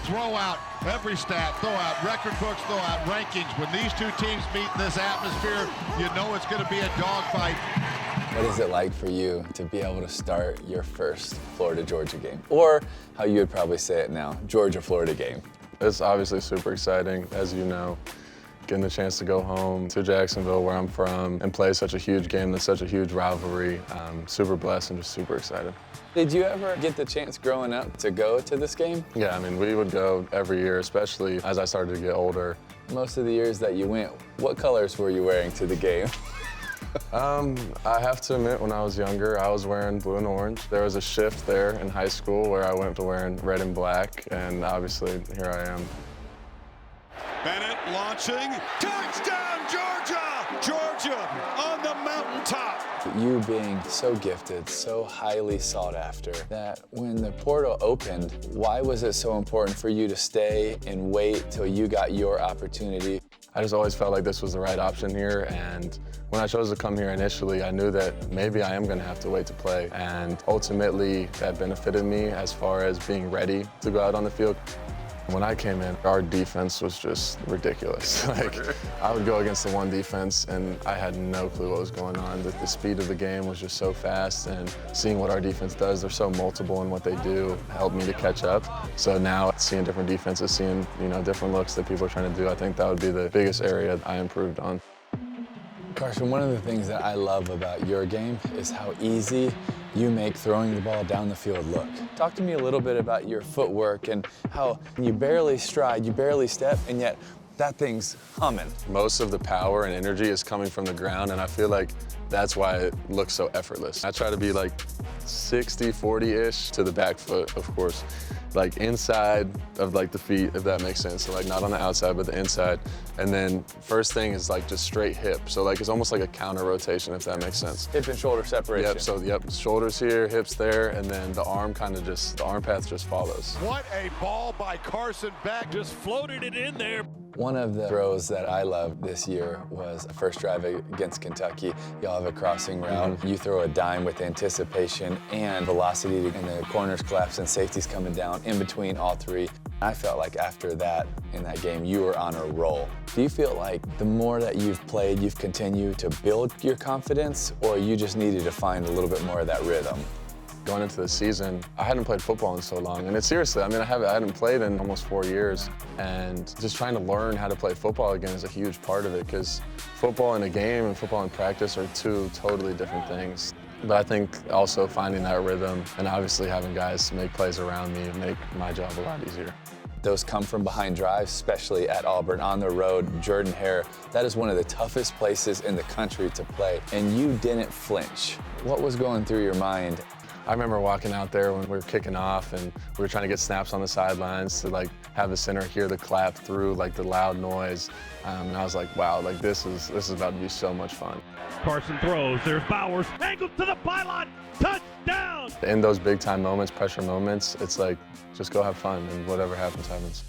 throw out every stat, throw out record books, throw out rankings. When these two teams meet in this atmosphere, you know it's going to be a dogfight. What is it like for you to be able to start your first Florida-Georgia game? Or how you would probably say it now, Georgia-Florida game? It's obviously super exciting, as you know. Getting the chance to go home to Jacksonville, where I'm from, and play such a huge game that's such a huge rivalry. I'm super blessed and just super excited. Did you ever get the chance growing up to go to this game? Yeah, I mean, we would go every year, especially as I started to get older. Most of the years that you went, what colors were you wearing to the game? I have to admit, when I was younger, I was wearing blue and orange. There was a shift there in high school where I went to wearing red and black, and obviously here I am. Bennett launching. Touchdown, Georgia! Georgia on the mountaintop. You being so gifted, so highly sought after, that when the portal opened, why was it so important for you to stay and wait till you got your opportunity? I just always felt like this was the right option here, and when I chose to come here initially, I knew that maybe I am going to have to wait to play, and ultimately that benefited me as far as being ready to go out on the field. When I came in, our defense was just ridiculous. Like, I would go against the one defense, and I had no clue what was going on. The speed of the game was just so fast, and seeing what our defense does, they're so multiple in what they do, helped me to catch up. So now, seeing different defenses, seeing different looks that people are trying to do, I think that would be the biggest area I improved on. Carson, one of the things that I love about your game is how easy you make throwing the ball down the field look. Talk to me a little bit about your footwork and how you barely stride, you barely step, and yet that thing's humming. Most of the power and energy is coming from the ground, and I feel like that's why it looks so effortless. I try to be like 60-40-ish to the back foot, of course. Like inside of like the feet, if that makes sense. So like not on the outside, but the inside. And then first thing is like just straight hip. So like it's almost like a counter rotation, if that makes sense. Hip and shoulder separation. Yep, so shoulders here, hips there, and then the arm the arm path just follows. What a ball by Carson Beck. Just floated it in there. One of the throws that I loved this year was a first drive against Kentucky. Y'all have a crossing route. You throw a dime with anticipation and velocity, and the corners collapse and safety's coming down in between all three. I felt like after that, in that game, you were on a roll. Do you feel like the more that you've played, you've continued to build your confidence, or you just needed to find a little bit more of that rhythm? Going into the season, I hadn't played football in so long, and it's seriously, I mean, I hadn't played in almost 4 years, and just trying to learn how to play football again is a huge part of it, because football in a game and football in practice are two totally different things. But I think also finding that rhythm and obviously having guys make plays around me make my job a lot easier. Those come from behind drives, especially at Auburn on the road, Jordan-Hare. That is one of the toughest places in the country to play, and you didn't flinch. What was going through your mind? I remember walking out there when we were kicking off and we were trying to get snaps on the sidelines to like have the center hear the clap through like the loud noise. And I was like, wow, like this is about to be so much fun. Carson throws, there's Bowers, angled to the pylon, touchdown! In those big time moments, pressure moments, it's like, just go have fun and whatever happens, happens.